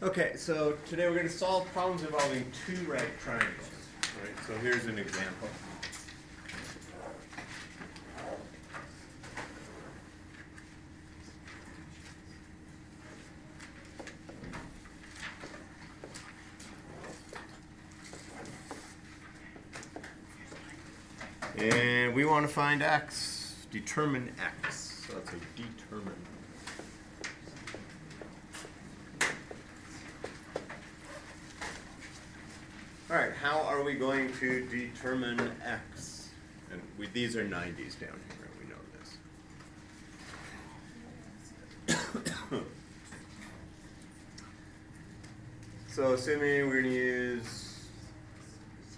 Okay, so today we're going to solve problems involving two right triangles. All right, so here's an example. And we want to find x, determine x. So that's a determine. All right, how are we going to determine x? And these are 90s down here, we know this. So assuming we're going to use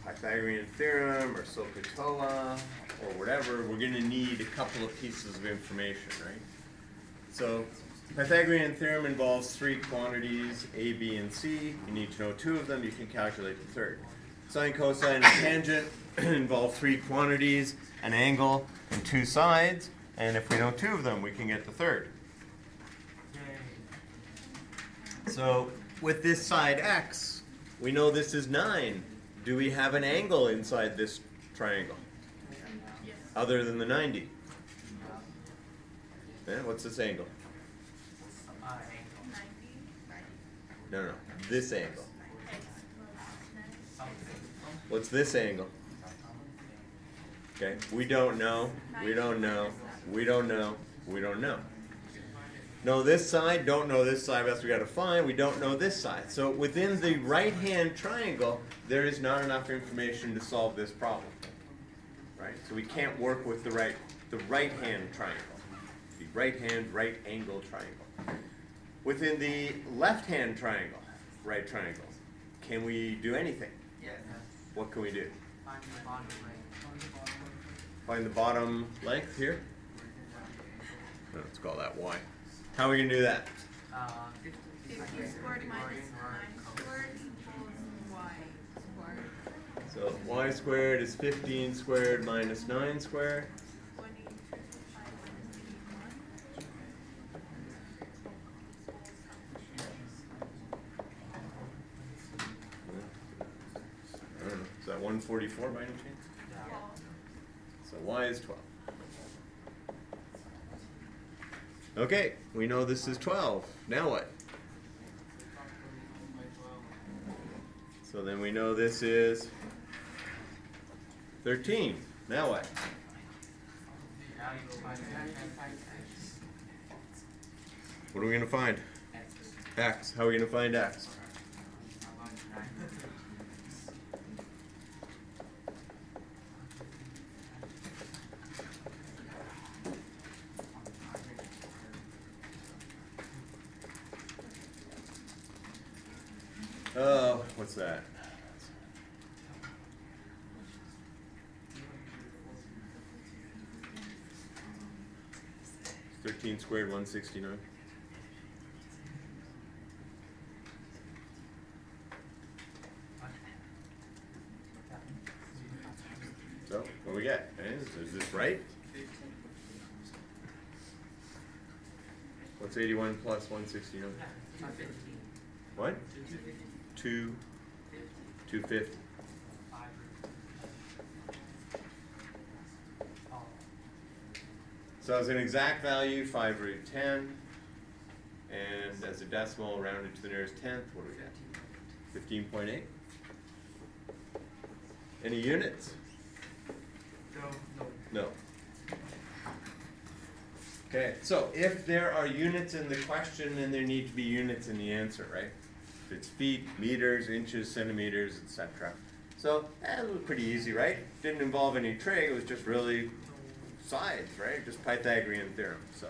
Pythagorean theorem or SOHCAHTOA or whatever, we're going to need a couple of pieces of information, right? So Pythagorean theorem involves three quantities, a, b, and c. You need to know two of them. You can calculate the third. Sine, cosine, and tangent involve three quantities, an angle, and two sides. And if we know two of them, we can get the third. So with this side x, we know this is 9. Do we have an angle inside this triangle? Yes. Other than the 90? Yeah, what's this angle? No, this angle. What's this angle? Okay, we don't know, we don't know, we don't know, we don't know. Know this side, don't know this side, that's what we got to find. We don't know this side. So within the right-hand triangle, there is not enough information to solve this problem. Right? So we can't work with the right-hand triangle. The right-hand, right-angle triangle. Within the left-hand triangle, right triangle, can we do anything? Yes. What can we do? Find the bottom length. Find the bottom length here? Oh, let's call that y. How are we going to do that? 50 squared minus 9 squared equals y squared. So y squared is 15 squared minus 9 squared. 20 I don't know. Is that 144 by any chance? Yeah. So y is 12. Okay, we know this is 12. Now what? So then we know this is 13. Now what? What are we going to find? X. How are we going to find x? Oh, what's that? 13 squared, 169. So, what do we get? Is this right? What's 81 plus 169? What? 250. So as an exact value, 5 root 10. And as a decimal, rounded to the nearest tenth, what do we get? 15.8. Any units? No. Okay, so if there are units in the question, then there need to be units in the answer, right? If it's feet, meters, inches, centimeters, etc. So that was pretty easy, right? Didn't involve any trig, it was just really sides, right? Just Pythagorean theorem. So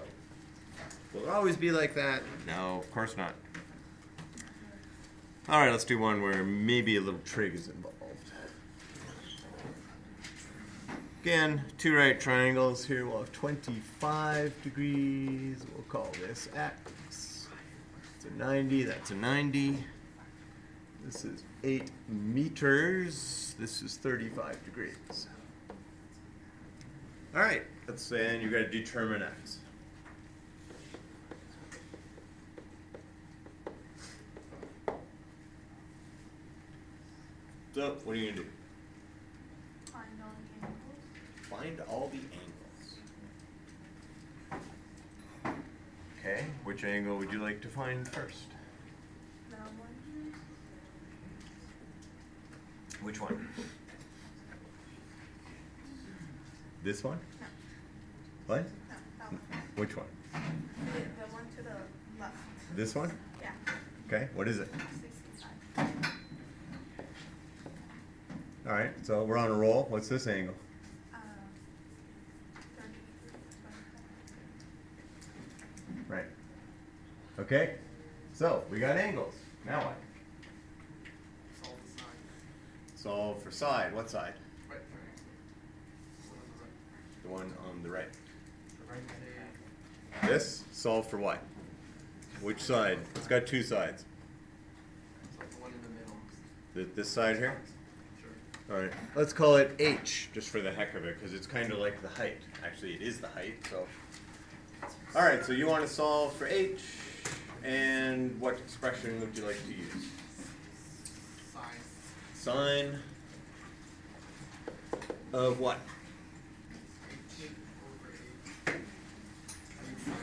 will it always be like that? No, of course not. All right, let's do one where maybe a little trig is involved. Again, two right triangles. Here we'll have 25 degrees. We'll call this x. It's a 90. That's a 90. This is 8 meters. This is 35 degrees. All right, let's say, and you've got to determine x. So, what are you gonna do? Find all the angles. Find all the angles. Okay, which angle would you like to find first? That one. Which one? This one? No. What? No, that one. Which one? The one to the left. This one? Yeah. Okay, what is it? 65. Alright, so we're on a roll. What's this angle? 30. Right. Okay, so we got angles. Now what? Solve the side. Solve for side. What side? Right triangle. The one on The one on the right. the right. The right This? Solve for what? Which side? It's got two sides. So the one in the middle. This side here? Sure. Alright, let's call it H, just for the heck of it, because it's kind of like the height. Actually, it is the height, so. Alright, so you want to solve for H, and what expression would you like to use? Sine. Sine of what? 18 over 8. I mean sine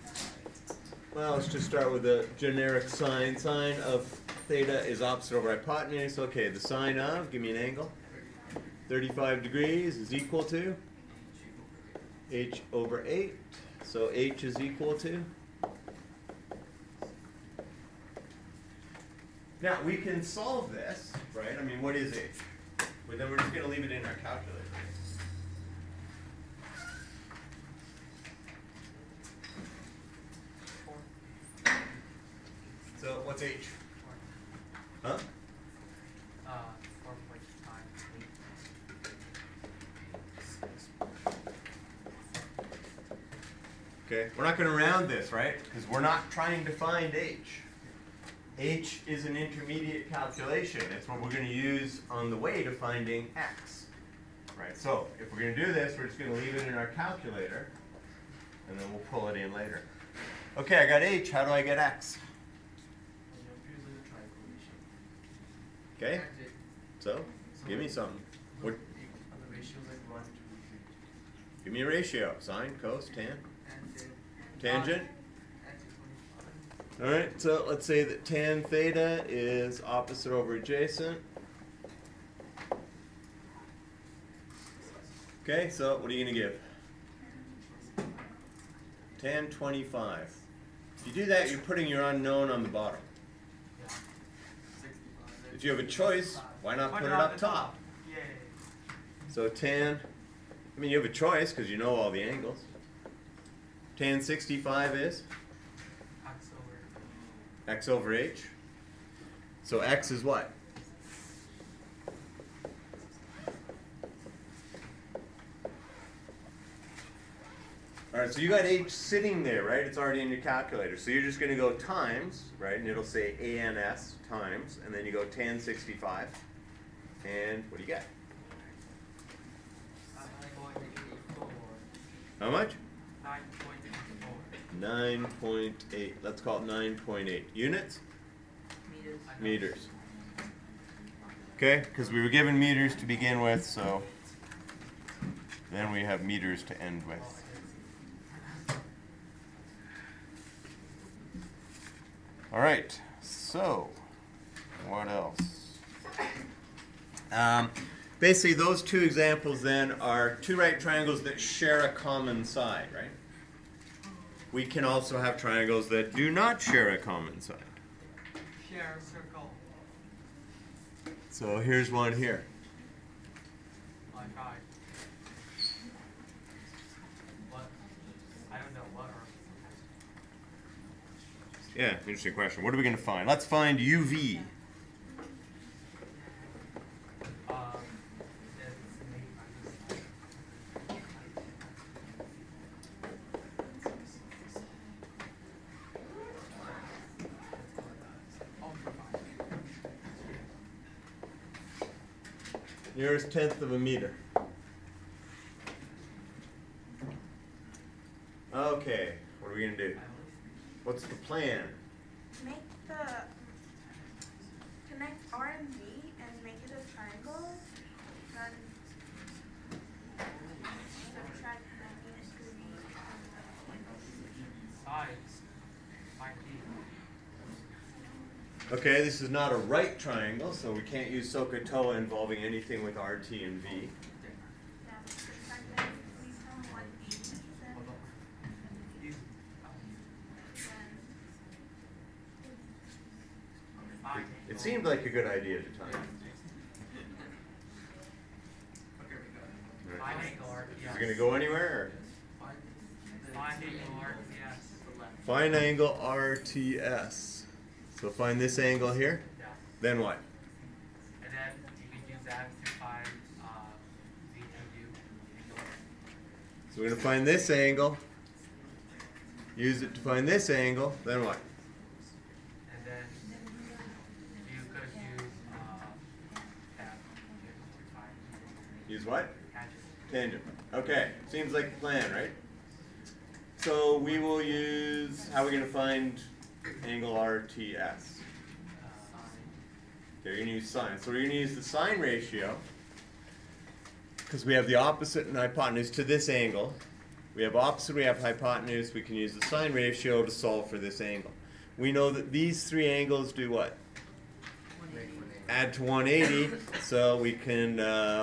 35. Well, let's just start with a generic sine. Sine of theta is opposite over hypotenuse. Okay, the sine of, give me an angle. 35 degrees is equal to H over 8. So H is equal to? Now, we can solve this, right? I mean, what is H? But then we're just going to leave it in our calculator. So, what's H? Huh? 4.5. Okay, we're not going to round this, right? Because we're not trying to find H. H is an intermediate calculation. It's what we're going to use on the way to finding X. Right, so if we're going to do this, we're just going to leave it in our calculator, and then we'll pull it in later. Okay, I got H. How do I get X? Using the triangle ratio. Okay, And it- so give me something. What? On the ratio like 1 to 3. Give me a ratio. Sine, cos, tan, And then tangent. and 25. All right, so let's say that tan theta is opposite over adjacent. Okay, so what are you going to give? Tan 25. If you do that, you're putting your unknown on the bottom. Yeah. 65. If you have a choice, why not put it on up the top? Yay. So tan, I mean, you have a choice because you know all the angles. Tan 65 is X over. X over H. So X is what? All right, so you got H sitting there, right? It's already in your calculator. So you're just going to go times, right? And it'll say ANS times, and then you go tan 65. And what do you get? I'm going to 84. How much? 9.84. 9.8. Let's call it 9.8. Units? Meters. Meters. Okay, because we were given meters to begin with, so then we have meters to end with. All right, so what else? Basically, those two examples then are two right triangles that share a common side, right? We can also have triangles that do not share a common side. Share circle. So here's one here. Like I. What? I don't know what. Yeah, interesting question. What are we going to find? Let's find UV. Nearest tenth of a meter. Okay, what are we going to do? What's the plan? Make the connect R and B and make it a triangle. Okay, this is not a right triangle, so we can't use SOHCAHTOA involving anything with RT and V. Yeah, but the fact that we found 180, then, It seemed like a good idea at the time. Find angle Is RTS. it going to go anywhere? Find angle RTS. Find angle RTS. So find this angle here. Yeah. Then what? And then you can use that to find VTU. So we're going to find this angle. Use it to find this angle. Then what? And then you could use that to find Use what? tangent. Tangent. Okay. Seems like a plan, right? So we will use, how are we going to find angle RTS? Okay, you're going to use sine. So we're going to use the sine ratio because we have the opposite and hypotenuse to this angle. We have opposite, we have hypotenuse. We can use the sine ratio to solve for this angle. We know that these three angles do what? Add to 180. So we can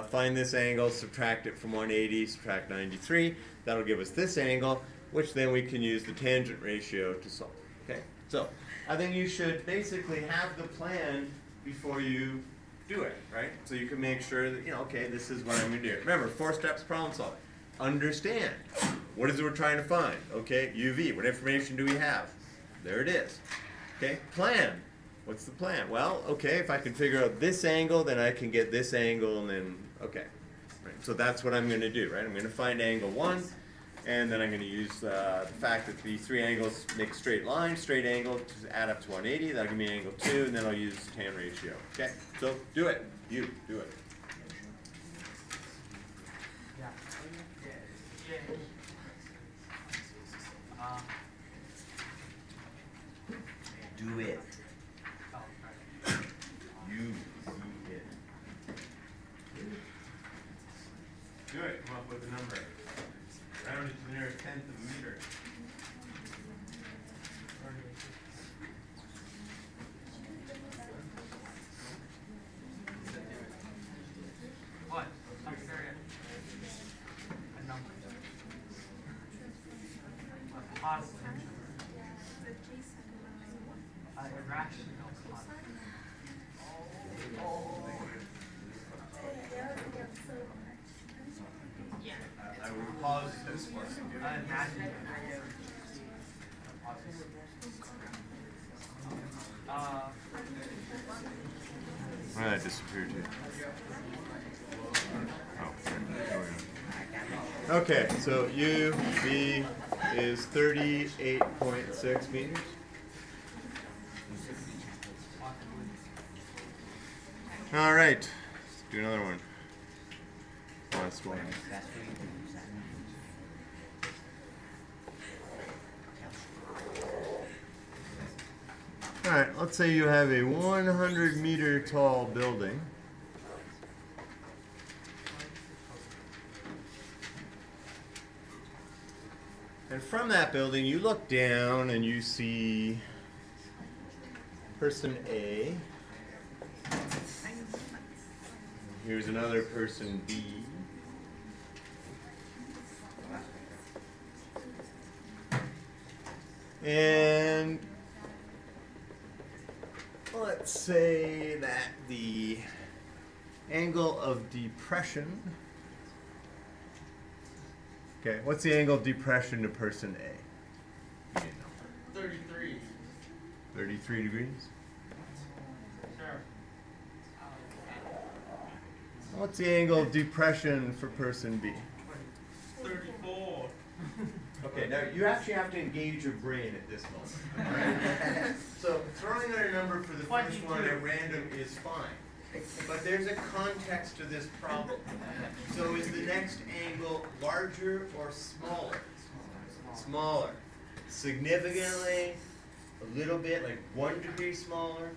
find this angle, subtract it from 180, subtract 93. That'll give us this angle, which then we can use the tangent ratio to solve. Okay? So I think you should basically have the plan before you do it, right? So you can make sure that, okay, this is what I'm going to do. Remember, 4 steps problem solving. Understand. What is it we're trying to find? Okay, UV. What information do we have? There it is. Okay, plan. What's the plan? Well, okay, if I can figure out this angle, then I can get this angle, and then, okay. Right, so that's what I'm going to do, right? I'm going to find angle 1. And then I'm going to use the fact that the three angles make a straight line, straight angle to add up to 180. That'll give me angle 2, and then I'll use the tan ratio. Okay, so do it. You do it. Yeah. Do it. Oh, right. You do it. Do it. Come up with a number. Round it to the nearest tenth of a meter. What? I'm sorry. A number. A positive number. the Jason one. A irrational positive. I will pause this one. Imaginary. Why did that disappear too? Oh, okay, so UV is 38.6 meters. All right, let's do another one. Last one. All right, let's say you have a 100-meter tall building. And from that building, you look down and you see person A. Here's another person B. And let's say that the angle of depression. Okay, what's the angle of depression to person A? 33. 33 degrees. Sure. What's the angle of depression for person B? 34. Okay, now you actually have to engage your brain at this moment. Alright? So throwing out a number for the first one at random is fine. But there's a context to this problem. So is the next angle larger or smaller? Smaller. Significantly, a little bit, like 1 degree smaller,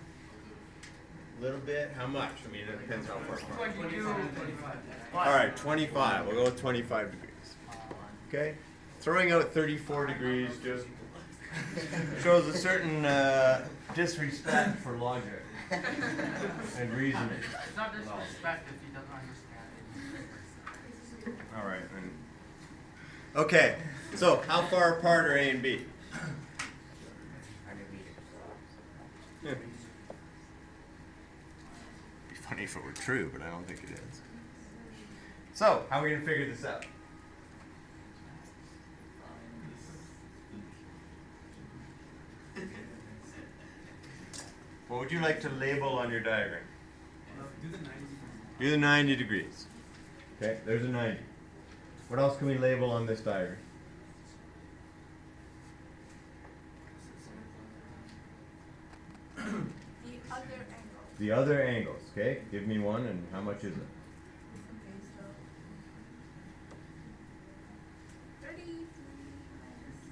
a little bit, how much? I mean, it depends how far. 22. 25. All right, 25. We'll go with 25 degrees. Okay? Throwing out 34 degrees just shows a certain disrespect for logic and reasoning. It's not disrespect if you don't understand it. All right. Okay. So how far apart are A and B? Yeah. It'd be funny if it were true, but I don't think it is. So how are we going to figure this out? What would you like to label on your diagram? Do the 90 degrees. Okay, there's a 90. What else can we label on this diagram? The other angle. The other angles, okay? Give me one, and how much is it? Okay, so 33 minus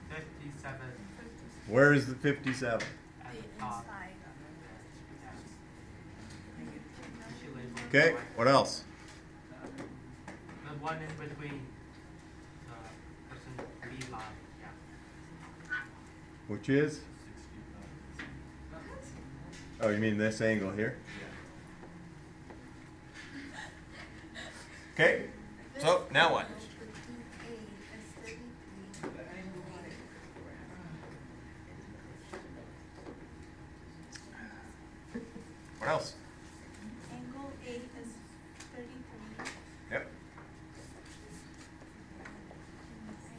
57 Where is the 57? at the the top. inside. She labeled Okay, the what else? one in between the person B line. Yeah. Which is? Oh, you mean this angle here? Okay, so now what? Between A is 33. What else? Angle A is 33. Yep.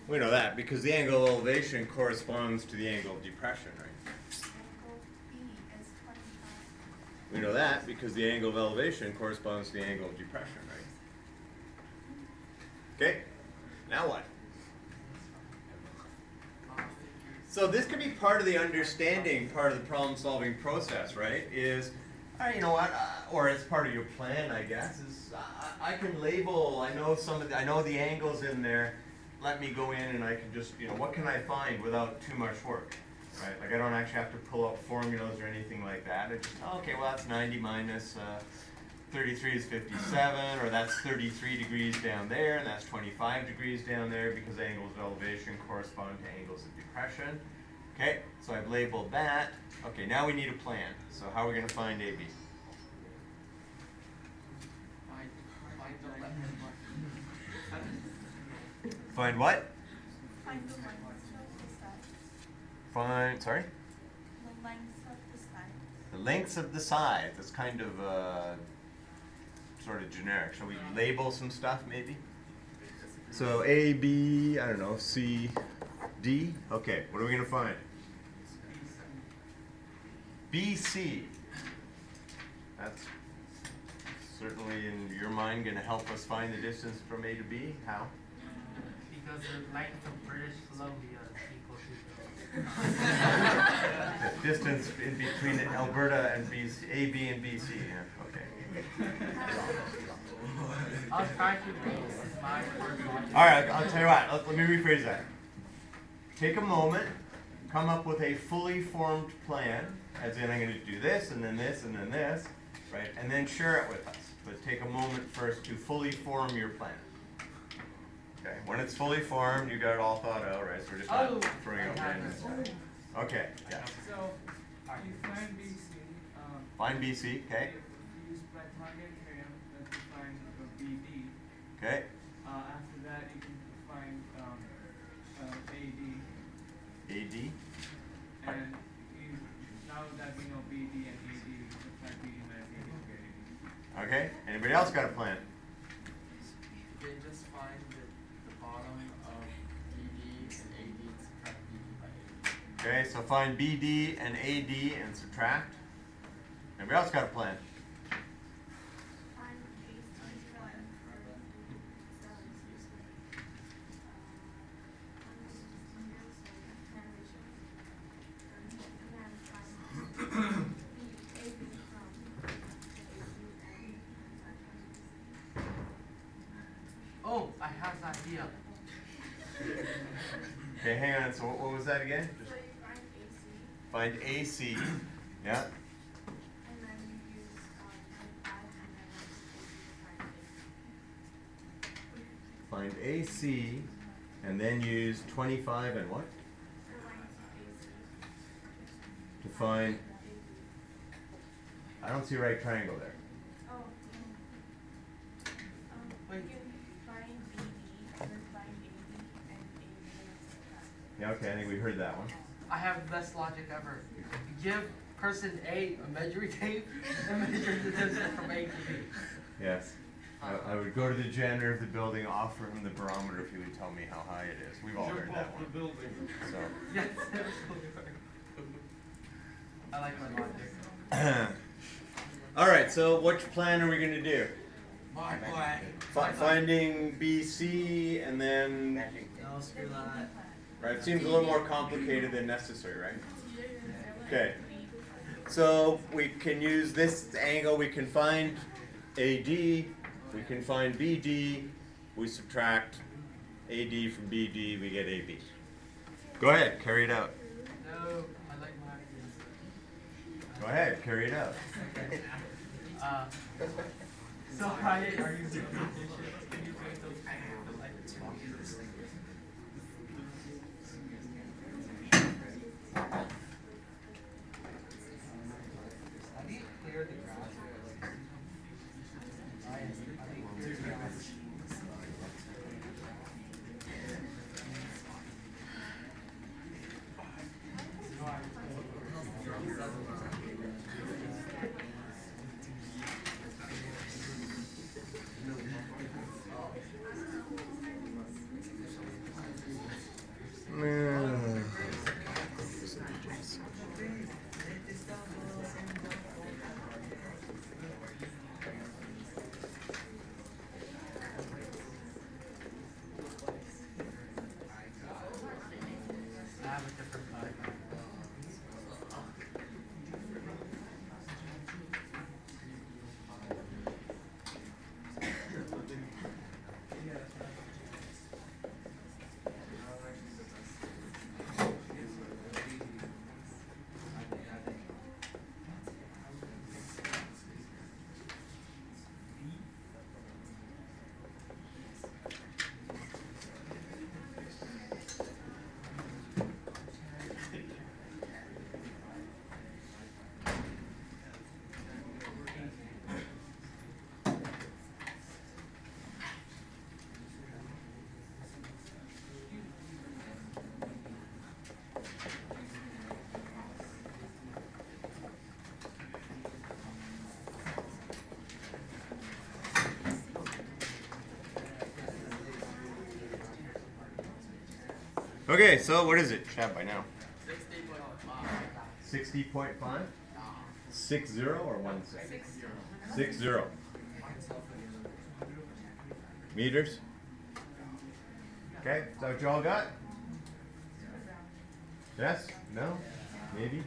We know that because the angle of elevation corresponds to the angle of depression, right? Angle B is 25. We know that because the angle of elevation corresponds to the angle of depression, right? Okay, now what? So this could be part of the understanding, part of the problem-solving process, right? Is, you know what, or it's part of your plan, I guess. Is I can label. I know I know the angles in there. Let me go in and I can just, what can I find without too much work, right? Like I don't actually have to pull out formulas or anything like that. I just, okay, well that's 90 minus 33 is 57, or that's 33 degrees down there, and that's 25 degrees down there because angles of elevation correspond to angles of depression. Okay, so I've labeled that. Okay, now we need a plan. So how are we going to find AB? Find what? Find the length of the side. Find, sorry? The length of the side. The lengths of the sides. That's kind of sort of generic. Shall we label some stuff maybe? So A, B, I don't know, C, D. Okay, what are we going to find? BC. That's certainly in your mind going to help us find the distance from A to B. How? Because the length of British Columbia is equal to The distance in between Alberta and BC, A, B, and BC. Yeah, okay. I'll try to read my first one. All right, I'll tell you what. Let me rephrase that. Take a moment, come up with a fully formed plan, as in I'm going to do this, and then this, and then this, right? And then share it with us. But take a moment first to fully form your plan. Okay, when it's fully formed, you got it all thought out, right? So we're just not throwing out random stuff. Okay, yeah. So, you find BC. Find BC, okay? You use Pythagorean theorem to find BD. Okay, After that, you can find AD. AD. And now that we know BD and AD, you can find BD minus AD to get AD. Okay, anybody else got a plan? They just find the bottom of BD and AD and subtract BD by AD. Okay, so find BD and AD and subtract. Anybody else got a plan? Find AC from Oh, I have an idea. Okay, hang on. So what was that again? Just So you find AC, find AC. Yeah. and then you use 25, and then find AC. Find AC, And then use 25 and what? To find, I don't see a right triangle there. Oh, Wait. you find BD, and then find AD, and AD, Yeah, okay, I think we heard that one. I have the best logic ever. Give person A a measuring tape and measure the distance from A to B. Yes. I would go to the janitor of the building, offer him the barometer if he would tell me how high it is. We've all heard that one. So. Yes, absolutely. I like my logic. All right, so which plan are we going to do? My plan. Finding BC and then, No, screw that. right, it seems a little more complicated than necessary, right? Okay, so we can use this angle, we can find AD, we can find BD, we subtract AD from BD, we get AB. Go ahead, carry it out. No, I like my. Go ahead, carry it out. Okay. So high are you doing? Can you make those the light boxes? I need to clear the grass. I need to clear the grass. I have a different color. Okay, so what is it, Chad, by now? 60.5. 60.5? 60 or 16? 60. Meters? Okay, is that what you all got? Yes? No? Maybe?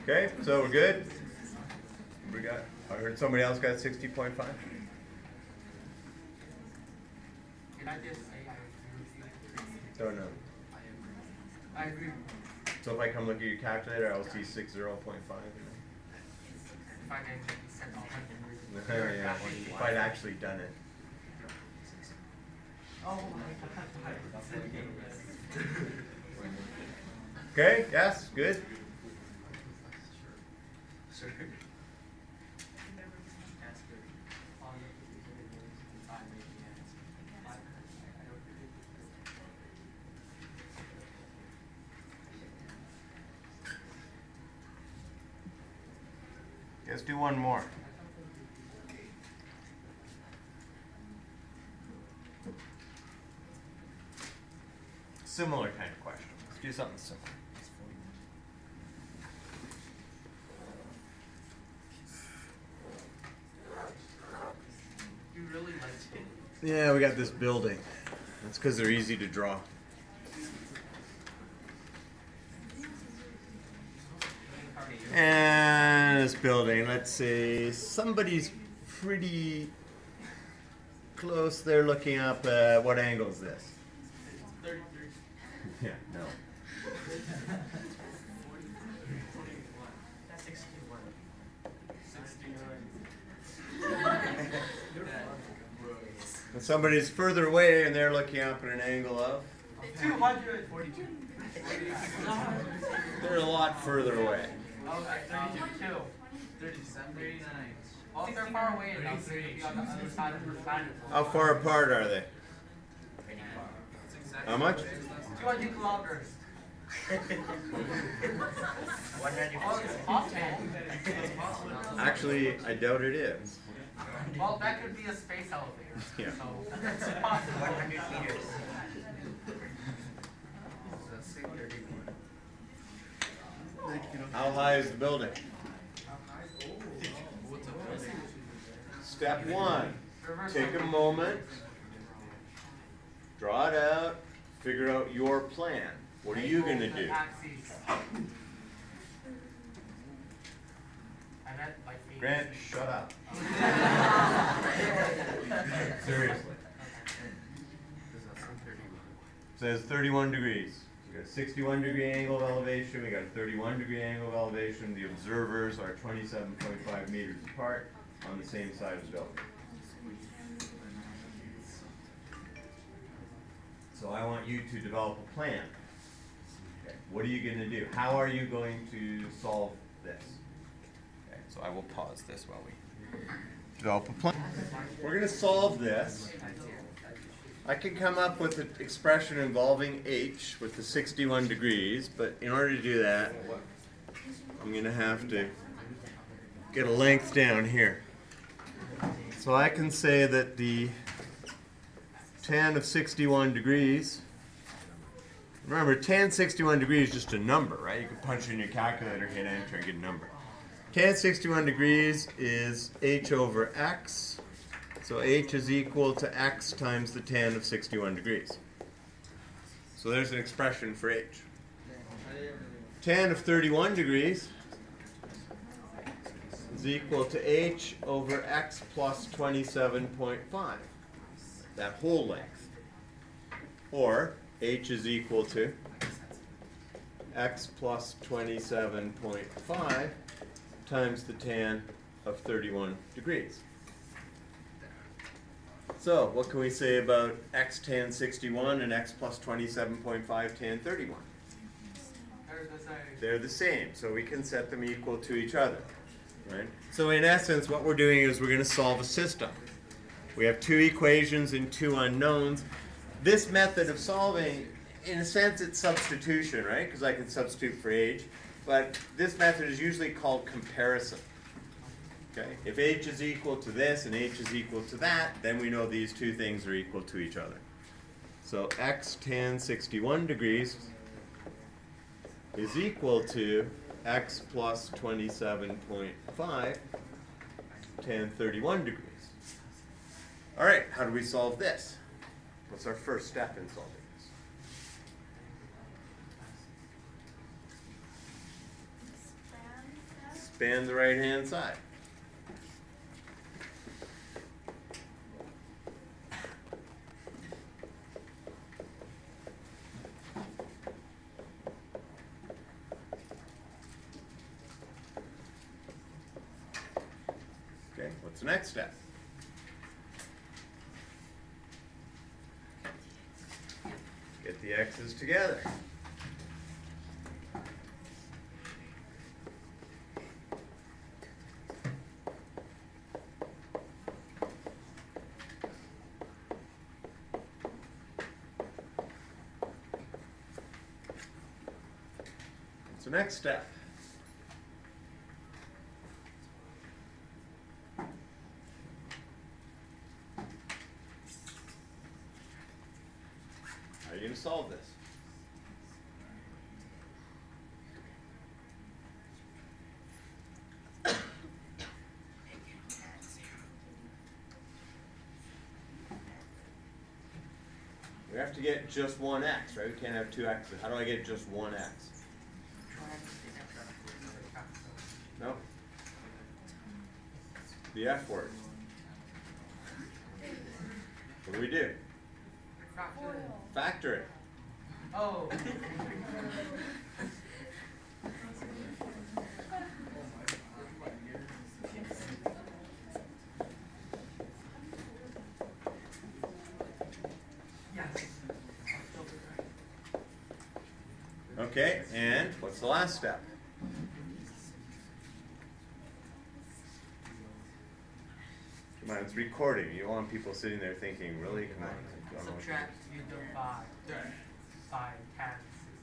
Okay, so we're good? We got, I heard somebody else got 60.5? Can I just say I agree with you? Don't know. I agree. So if I come look at your calculator, I'll see 60.5. If I didn't send all my fingers. Yeah, if I'd actually done it. Oh my god. Okay, yes, good. Sure. That's good. Let's do one more. Similar kind of question. Let's do something similar. You really like it. Yeah, we got this building. That's because they're easy to draw. And this building, let's say somebody's pretty close. They're looking up at what angle is this? 33. Yeah, no. That's 61. 61. When somebody's further away and they're looking up at an angle of, 242. they're a lot further away. Okay, 32. 37. 39. Well, if they're far away enough, they're going to be on the other side of the planet. How far apart are they? That's exactly How much? 200 kilometers. 100. Oh, it's possible. Actually, I doubt it is. Well, that could be a space elevator. Yeah. So, it's possible. 100 meters. How high is the building? Step one, take a moment, draw it out, figure out your plan. What are you going to do? Axes. I meant like feet. Grant, shut up. Seriously. It says 31 degrees. We got a 61-degree angle of elevation, we got a 31-degree angle of elevation. The observers are 27.5 meters apart on the same side of the building. So I want you to develop a plan. Okay. What are you going to do? How are you going to solve this? Okay. So I will pause this while we develop a plan. We're going to solve this. I can come up with an expression involving h with the 61 degrees, but in order to do that, I'm going to have to get a length down here. So I can say that the tan of 61 degrees, remember tan 61 degrees is just a number, right? You can punch in your calculator, hit enter, and get a number. Tan 61 degrees is h over x. So h is equal to x times the tan of 61 degrees. So there's an expression for h. Tan of 31 degrees is equal to h over x plus 27.5. That whole length. Or h is equal to x plus 27.5 times the tan of 31 degrees. So, what can we say about x tan 61 and x plus 27.5 tan 31? They're the same. They're the same, so we can set them equal to each other. Right? So in essence, what we're doing is we're going to solve a system. We have two equations and two unknowns. This method of solving, in a sense, it's substitution, right? Because I can substitute for h. But this method is usually called comparison. Okay? If h is equal to this and h is equal to that, then we know these two things are equal to each other. So x tan 61 degrees is equal to x plus 27.5 tan 31 degrees. All right, how do we solve this? What's our first step in solving this? Span the right-hand side. Okay, what's the next step? Get the x's together. What's the next step? How are you going to solve this? We have to get just one x, right? We can't have two x's. How do I get just one x? No. The f word. What do we do? Factor it. Oh. Yes. Okay, and what's the last step? Come on, it's recording. You don't want people sitting there thinking, really? Come on. I don't know what to do." Subtract, you divide by 10,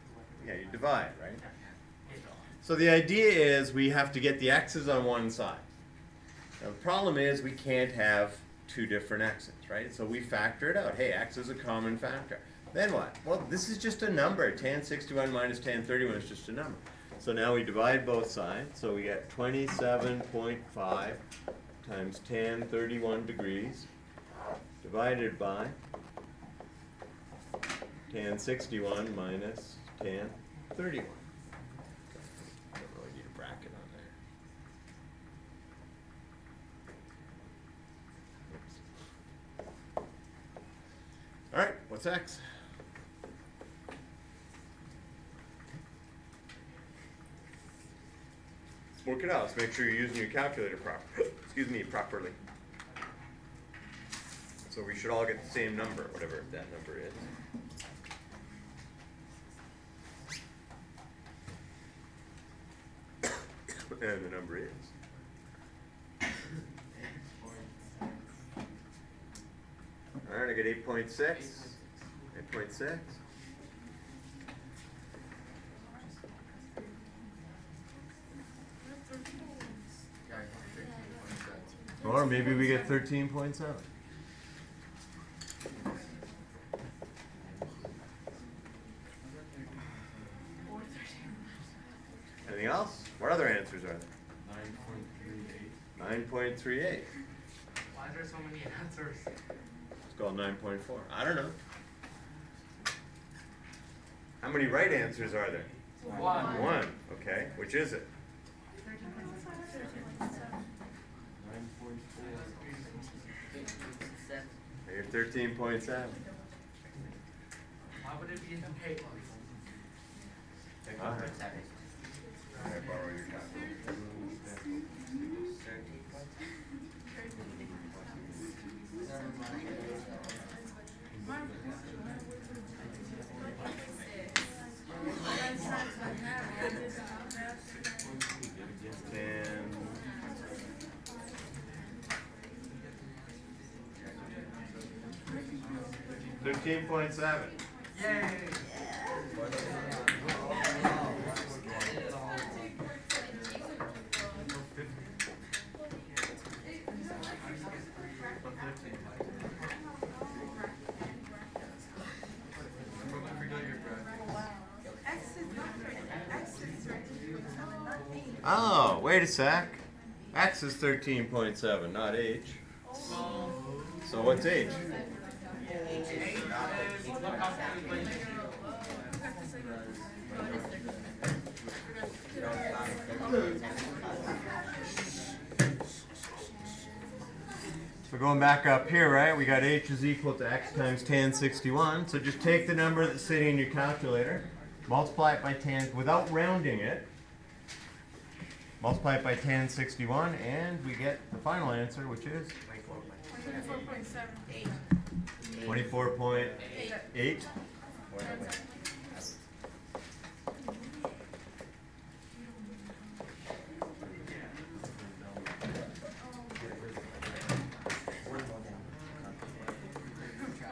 61. Yeah, you divide, right? Yeah. Eight. So the idea is we have to get the x's on one side. Now the problem is we can't have two different x's, right? So we factor it out. Hey, x is a common factor. Then what? Well, this is just a number. Tan 61 minus tan 31 is just a number. So now we divide both sides. So we get 27.5 times tan 31 degrees divided by tan 61 minus tan 31. Don't really need a bracket on there. Oops. All right, what's x? Let's work it out. Let's make sure you're using your calculator properly. So we should all get the same number, whatever that number is. And the number is. All right, I get 8.6. 8.6. Or maybe we get 13.7. Anything else? What other answers are there? 9.38. 9.38. Why are there so many answers? Let's call 9.4. I don't know. How many right answers are there? One. One. Okay. Which is it? You're 13.7. Why would it be in the paper? All right. Can I borrow your calculator? And 13.7. Yay! Oh, wait a sec. X is 13.7, not H. So what's H? So going back up here, right, we got H is equal to X times tan 61. So just take the number that's sitting in your calculator, multiply it by tan, without rounding it, multiply it by tan 61, and we get the final answer, which is 24.8.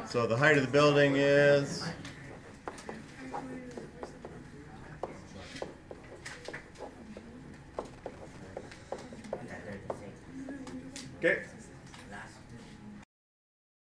So the height of the building is okay.